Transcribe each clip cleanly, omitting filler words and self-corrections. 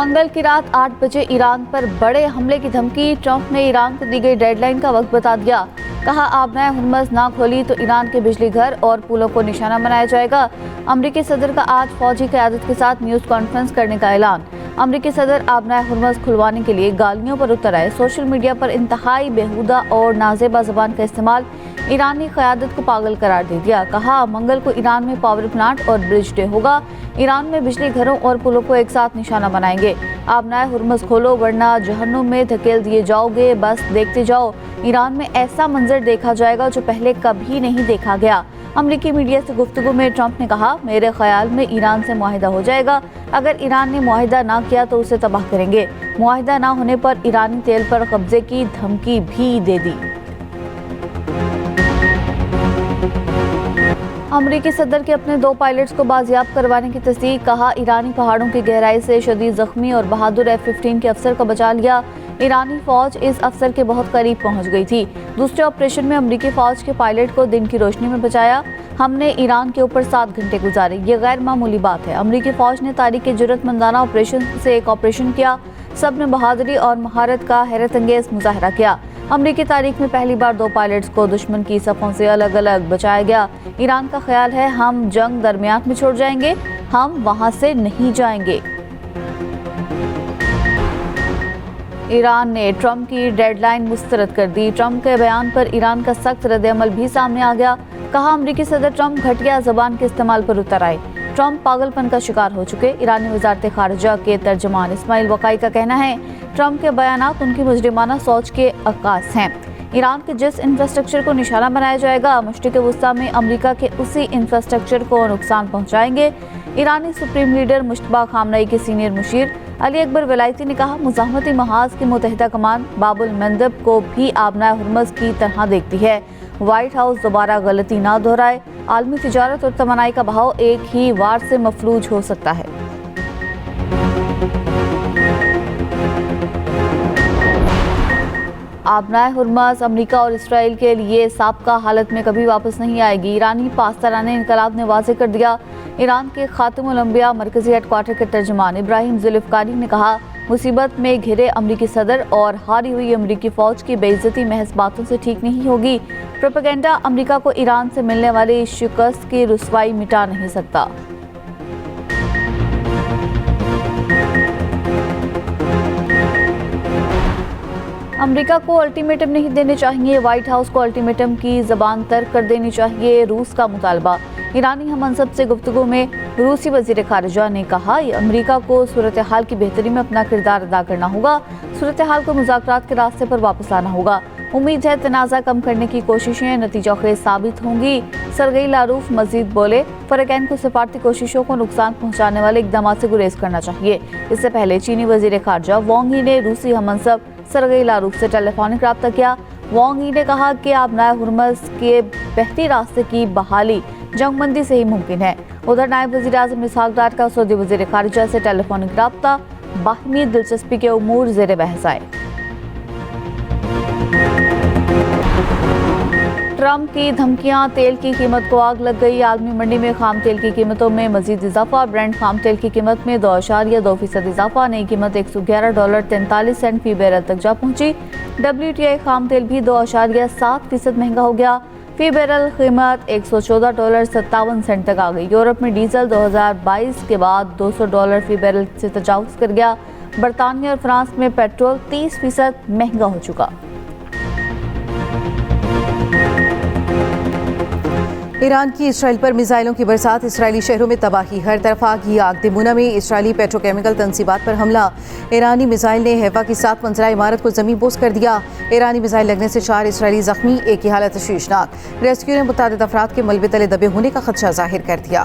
मंगल की रात 8 बजे ईरान पर बड़े हमले की धमकी। ट्रंप ने ईरान को दी गई डेडलाइन का वक्त बता दिया। कहा, आबनाए हुर्मुज़ ना खोली तो ईरान के बिजली घर और पुलों को निशाना बनाया जाएगा। अमरीकी सदर का आज फौजी क़यादत के साथ न्यूज़ कॉन्फ्रेंस करने का ऐलान। अमरीकी सदर आबनाए हुर्मुज़ खुलवाने के लिए गालियों पर उतर आए। सोशल मीडिया पर इंतहाई बेहुदा और नाजेबा ज़बान का इस्तेमाल ईरानी क़यादत को पागल करार दे दिया। कहा, मंगल को ईरान में पावर प्लांट और ब्रिज डे होगा। ईरान में बिजली घरों और पुलों को एक साथ निशाना बनाएंगे। आबनाए हुर्मुज़ खोलो वरना जहन्नुम में धकेल दिए जाओगे। बस देखते जाओ, ईरान में ऐसा मंजर देखा जाएगा जो पहले कभी नहीं देखा गया। अमरीकी मीडिया से गुफ्तगू में ट्रंप ने कहा, मेरे ख्याल में ईरान से मुआहिदा हो जाएगा। अगर ईरान ने मुआहिदा ना किया तो उसे तबाह करेंगे। मुआहिदा ना होने पर ईरानी तेल पर कब्जे की धमकी भी दे दी। अमरीकी सदर के अपने 2 पायलट्स को बाजियाब करवाने की तस्दीक। कहा, ईरानी पहाड़ों की गहराई से शदीद जख्मी और बहादुर F-15 के अफसर को बचा लिया। ईरानी फौज इस अफसर के बहुत करीब पहुंच गई थी। दूसरे ऑपरेशन में अमरीकी फौज के पायलट को दिन की रोशनी में बचाया। हमने ईरान के ऊपर 7 घंटे गुजारे, ये गैर मामूली बात है। अमरीकी फौज ने तारीख के जुर्रतमंदाना ऑपरेशन से एक ऑपरेशन किया। सब ने बहादुरी और महारत का हैरत अंगेज मुजाहरा किया। अमरीकी तारीख में पहली बार 2 पायलट्स को दुश्मन की सफ़ों से अलग अलग बचाया गया। ईरान का ख्याल है हम जंग दरमियान में छोड़ जाएंगे, हम वहां से नहीं जाएंगे। ईरान ने ट्रंप की डेडलाइन मुस्तरद कर दी। ट्रंप के बयान पर ईरान का सख्त रद्द-ए-अमल भी सामने आ गया। कहा, अमरीकी सदर ट्रंप घटिया जबान के इस्तेमाल पर उतर आए। ट्रंप पागलपन का शिकार हो चुके। ईरानी वज़ारत ख़ारिजा के तर्जमान इस्माइल वक़ाई का कहना है, ट्रंप के बयानात उनकी मुजरिमाना सोच के अक्कास हैं। ईरान के जिस इंफ्रास्ट्रक्चर को निशाना बनाया जाएगा, मशरिक़ वस्ता में अमरीका के उसी इंफ्रास्ट्रक्चर को नुकसान पहुँचाएंगे। ईरानी सुप्रीम लीडर मुश्तबा खामनई के सीनियर मुशीर अली अकबर वलायती ने कहा, मुज़ाहमती महाज की मुत्तहिदा कमान बाबुल मंदब को भी आबनाए हुर्मुज़ की तरह देखती है। व्हाइट हाउस दोबारा गलती ना दोहराए। आलमी तिजारत और तमन्नाई का बहाव एक ही वार से मफलूज हो सकता है। आबनाए हुर्मुज़ अमरीका और इसराइल के लिए साबका हालत में कभी वापस नहीं आएगी। ईरानी पासदाराने इनकलाब ने वाज़ेह कर दिया। ईरान के खातिमुल अंबिया मरकजी हेडक्वार्टर के तर्जुमान इब्राहिम जुल्फ़िकारी ने कहा, मुसीबत में घिरे अमरीकी सदर और हारी हुई अमरीकी फ़ौज की बेइज्जती महज बातों से ठीक नहीं होगी। प्रोपेगेंडा अमरीका को ईरान से मिलने वाली शिकस्त की रुसवाई मिटा नहीं सकता। अमेरिका को अल्टीमेटम नहीं देने चाहिए। व्हाइट हाउस को अल्टीमेटम की ज़बान तर्क कर देनी चाहिए। रूस का मुतालबा। ईरानी हमअनसब से गुफ्तगू में रूसी वज़ीर ख़ारिजा ने कहा, अमेरिका को सूरत हाल की बेहतरी में अपना किरदार अदा करना होगा। सूरत हाल को मुज़ाकरात के रास्ते पर वापस लाना होगा। उम्मीद है तनाज़ा कम करने की कोशिशें नतीजा खेज़ साबित होंगी। सरगई लारूफ मजीद बोले, फ़रक़ैन को सिफारती कोशिशों को नुकसान पहुँचाने वाले इक़दाम से गुरेज करना चाहिए। इससे पहले चीनी वज़ीर ख़ारिजा वांग यी ने रूसी हमअनसब सरगई लारूफ से टेलीफोनिक रब्ता किया। वांग यी ने कहा कि आबनाए हुर्मुज़ के बहती रास्ते की बहाली जंगबंदी से ही मुमकिन है। उधर नायब वज़ीर आज़म इसहाक़ डार का सऊदी वज़ीर ख़ारिजा से टेलीफोनिक रब्ता बाहिमी दिलचस्पी के उमूर ज़ेर बहस आए। ट्रंप की धमकियां, तेल की कीमत को आग लग गई। आलमी मंडी में खाम तेल की कीमतों में मजीद इजाफा। ब्रेंट खाम तेल की कीमत में 2.2% इजाफा। नई कीमत $111.43 फी बैरल तक जा पहुंची। WTI खाम तेल भी 2.7% महंगा हो गया। फी बैरल कीमत $114.57 तक आ गई। यूरोप में डीजल 2022 के बाद $200 फी बैरल से तजावुज़ कर गया। बरतानिया और फ्रांस में पेट्रोल 30% महंगा हो चुका। ईरान की इसराइल पर मिसाइलों की बरसात, इसराइली शहरों में तबाही, हर तरफ आग ही आग। दिमुना में इसराइली पेट्रोकेमिकल तंसीबात पर हमला। ईरानी मिसाइल ने हैफा की 7 मंजिला इमारत को ज़मीन बोस कर दिया। ईरानी मिसाइल लगने से 4 इसराइली जख्मी, एक की हालत शीशनाक। रेस्क्यू ने मुतादिद अफराद के मलबे तले दबे होने का खदशा जाहिर कर दिया।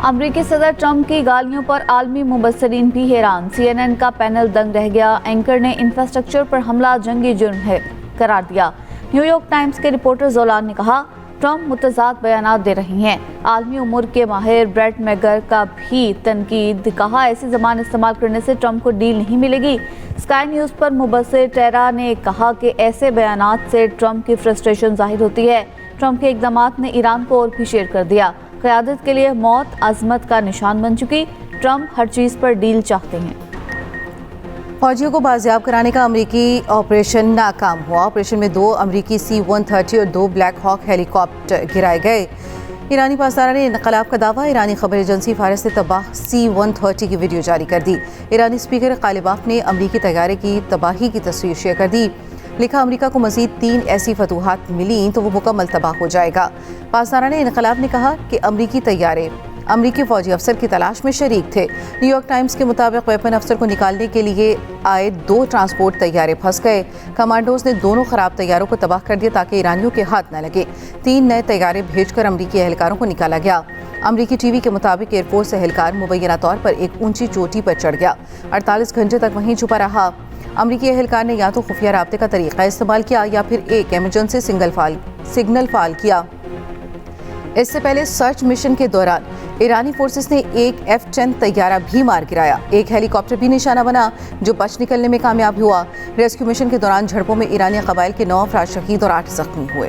अमरीकी सदर ट्रंप की गालियों पर आलमी मुबस्सरीन भी हैरान। CNN का पैनल दंग रह गया। एंकर ने इंफ्रास्ट्रक्चर पर हमला जंगी जुर्म है करार दिया। न्यूयॉर्क टाइम्स के रिपोर्टर जोलान ने कहा, ट्रंप मुतज़ाद बयानात दे रहे हैं। आलमी उमूर के माहिर ब्रेट मैगर का भी तनकीद। कहा, ऐसी ज़बान इस्तेमाल करने से ट्रंप को डील नहीं मिलेगी। स्काई न्यूज़ पर मुबस्सिर टेरा ने कहा कि ऐसे बयानात से ट्रंप की फ्रस्ट्रेशन जाहिर होती है। ट्रंप के इक़दामात ने ईरान को और भी शेर कर दिया। क़यादत के लिए मौत अज़मत का निशान बन चुकी। ट्रंप हर चीज़ पर डील चाहते हैं। फौजियों को बाजियाब कराने का अमरीकी ऑपरेशन नाकाम हुआ। ऑपरेशन में 2 अमरीकी C-130 और 2 ब्लैक हॉक हेलीकॉप्टर गिराए गए। ईरानी पासदारा ने इनकलाब का दावा। ईरानी खबर एजेंसी फारिस ने तबाह C-130 की वीडियो जारी कर दी। ईरानी स्पीकर कालिबाफ ने अमरीकी तैयारे की तबाही की तस्वीर शेयर कर दी। लिखा, अमरीका को मजीद 3 ऐसी फतूहात मिली तो वो मुकम्मल तबाह हो जाएगा। पासदारा ने इनकलाब ने कहा कि अमरीकी तैयारे अमरीकी फौजी अफसर की तलाश में शरीक थे। न्यूयॉर्क टाइम्स के मुताबिक वेपन अफसर को निकालने के लिए आए 2 ट्रांसपोर्ट तैयारे फंस गए। कमांडोज ने दोनों खराब तैयारों को तबाह कर दिया ताकि ईरानियों के हाथ न लगे। 3 नए तैयारे भेजकर अमरीकी एहलकारों को निकाला गया। अमरीकी टीवी के मुताबिक एयरफोर्स एहलकार मुबैना तौर पर एक ऊंची चोटी पर चढ़ गया। 48 घंटे तक वहीं छुपा रहा। अमरीकी एहलकार ने या तो खुफिया राब्ते का तरीका इस्तेमाल किया या फिर एक इमरजेंसी सिग्नल फाल किया। इससे पहले सर्च मिशन के दौरान ईरानी फोर्सेस ने एक F-10 तैयारा भी मार गिराया। एक हेलीकॉप्टर भी निशाना बना जो बच निकलने में कामयाब हुआ। रेस्क्यू मिशन के दौरान झड़पों में ईरानी कबाइल के 9 अफराद शहीद और 8 जख्मी हुए।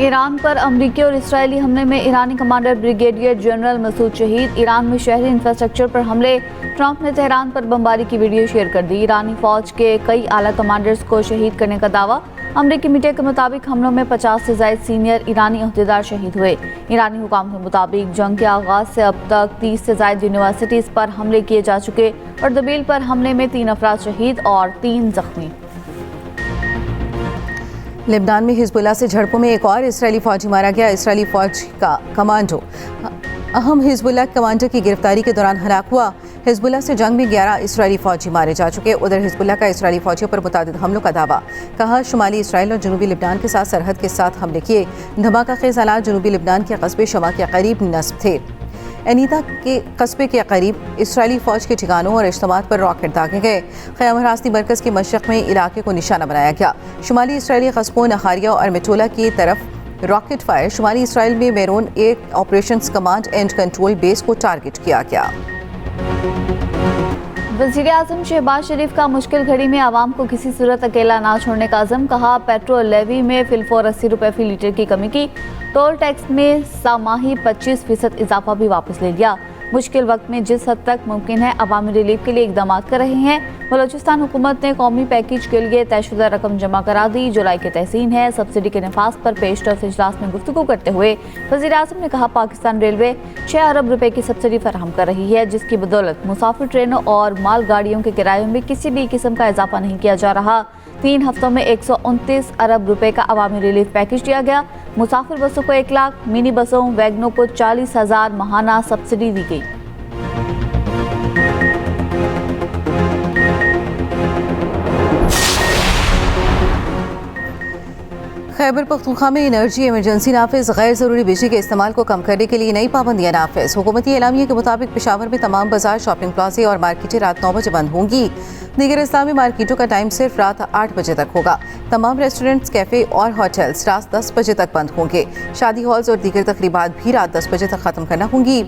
ईरान पर अमरीकी और इस्राएली हमले में ईरानी कमांडर ब्रिगेडियर जनरल मसूद शहीद। ईरान में शहरी इंफ्रास्ट्रक्चर पर हमले। ट्रंप ने तेहरान पर बमबारी की वीडियो शेयर कर दी। ईरानी फौज के कई आला कमांडर्स को शहीद करने का दावा। अमरीकी मीडिया के मुताबिक हमलों में 50 से ज़ायद सीनियर ईरानी अहदेदार शहीद हुए। ईरानी हुकाम के मुताबिक जंग के आगाज से अब तक 30 से ज़ायद यूनिवर्सिटीज़ पर हमले किए जा चुके और दबील पर हमले में 3 अफराद शहीद और 3 जख्मी। लेबनान में हिजबुल्लाह से झड़पों में एक और इस्राएली फौजी मारा गया। इस्राएली फौज का कमांडो अहम हिजबुल्लाह कमांडर की गिरफ्तारी के दौरान हलाक हुआ। हिजबुल्लाह से जंग में 11 इस्राएली फौजी मारे जा चुके। उधर हिजबुल्लाह का इस्राएली फौजियों पर मुतादिद हमलों का दावा। कहा, शुमाली इसराइल और जनूबी लिबनान के साथ सरहद के साथ हमले किए। धमाका खेज हालात जनूबी लिबनान के कस्बे शमा के करीब नस्ब थे। एनीता के कस्बे के करीब इस्राएली फौज के ठिकानों और इज्तमात पर रॉकेट दागे गए। क़याम हरासती मरकज के मशरक़ में इलाके को निशाना बनाया गया। शुमाली इसराइली कस्बों नहारिया और मेटोला की तरफ रॉकेट फायर। शुमाली इसराइल में मेरोन एक operations command and control base को टारगेट किया गया। वज़ीर-ए-आज़म शहबाज शरीफ का मुश्किल घड़ी में आवाम को किसी सूरत अकेला ना छोड़ने का अज़म। कहा, पेट्रोल लेवी में फिलफोर 80 रुपये फी लीटर की कमी की। टोल टैक्स में सामाही 25% इजाफा भी वापस ले लिया। मुश्किल वक्त में जिस हद तक मुमकिन है अवामी रिलीफ के लिए इकदाम कर रहे हैं। बलोचिस्तान हुकूमत ने कौमी पैकेज के लिए तयशुदा रकम जमा करा दी। जुलाई के तहसीन है। सब्सिडी के नफाज पर पेश रफ्त इजलास में गुफ्तगू करते हुए वज़ीर-ए-आज़म ने कहा, पाकिस्तान रेलवे 6 अरब रुपए की सब्सिडी फराहम कर रही है, जिसकी बदौलत मुसाफिर ट्रेनों और माल गाड़ियों के किरायों में किसी भी किस्म का इजाफा नहीं किया जा रहा। 3 हफ्तों में 129 अरब रुपए का अवामी रिलीफ पैकेज दिया गया। मुसाफिर बसों को 1 लाख, मिनी बसों वैगनों को 40,000 माहाना सब्सिडी दी गई। खैबर पख्तूनख्वा में एनर्जी इमरजेंसी नाफिज। गैर ज़रूरी बिजली के इस्तेमाल को कम करने के लिए नई पाबंदियाँ नाफिज। हुकूमती एलामिया के मुताबिक पेशावर में तमाम बाजार, शॉपिंग प्लाजे और मार्केटें रात 9 बजे बंद होंगी। दीगर इस्लामी मार्केटों का टाइम सिर्फ रात 8 बजे तक होगा। तमाम रेस्टोरेंट्स, कैफ़े और होटल्स रात 10 बजे तक बंद होंगे। शादी हॉल्स और दीगर तकरीबात भी रात 10 बजे तक ख़त्म करना होंगी।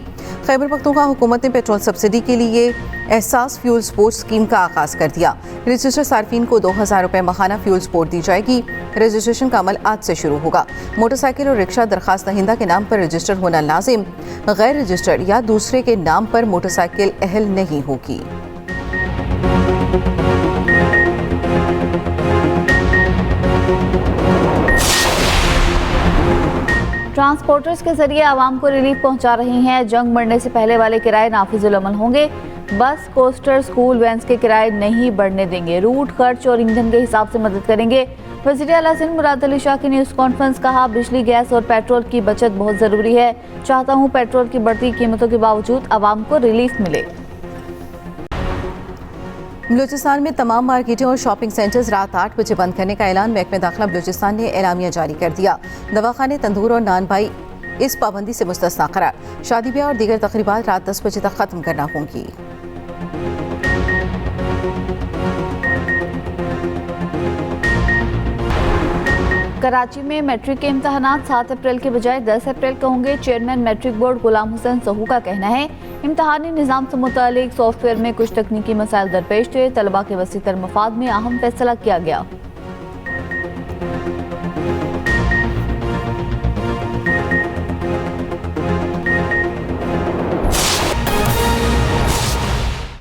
खैबर पख्तूनख्वा हुकूमत ने पेट्रोल सब्सिडी के लिए एहसास फ्यूल सपोर्ट स्कीम का आगाज़ कर दिया। रजिस्टर सार्फिन को 2000 रुपये माहाना फ्यूल सपोर्ट दी जाएगी। रजिस्ट्रेशन का अमल आज से शुरू होगा। मोटरसाइकिल और रिक्शा दरखास्त दहिंदा के नाम पर रजिस्टर होना लाजिम। गैर रजिस्टर्ड या दूसरे के नाम पर मोटरसाइकिल अहल नहीं होगी। ट्रांसपोर्टर्स के जरिए आवाम को रिलीफ पहुंचा रही हैं। जंग बढ़ने से पहले वाले किराए नाफिजुल अमल होंगे। बस, कोस्टर, स्कूल वैन्स के किराए नहीं बढ़ने देंगे। रूट, खर्च और ईंधन के हिसाब से मदद करेंगे। वज़ीर आला सिंध मुराद अली शाह की न्यूज़ कॉन्फ्रेंस। कहा, बिजली, गैस और पेट्रोल की बचत बहुत ज़रूरी है। चाहता हूँ पेट्रोल की बढ़ती कीमतों के बावजूद आवाम को रिलीफ मिले। बलूचिस्तान में तमाम मार्केटें और शॉपिंग सेंटर्स रात 8 बजे बंद करने का ऐलान महकमे दाखिला बलूचिस्तान ने एलामिया जारी कर दिया। दवाखाने, तंदूर और नान भाई इस पाबंदी से मुस्तस्ना करार। शादी ब्याह और दीगर तकरीबात रात 10 बजे तक ख़त्म करना होंगी। कराची में मैट्रिक के इम्तहानात 7 अप्रैल के बजाय 10 अप्रैल को होंगे। Chairman matric board Ghulam Hussain सहू का कहना है, इम्तहानी निज़ाम से मुतालिक सॉफ्टवेयर में कुछ तकनीकी मसाइल दरपेश थे। तलबा के वसीतर मफाद में अहम फैसला किया गया।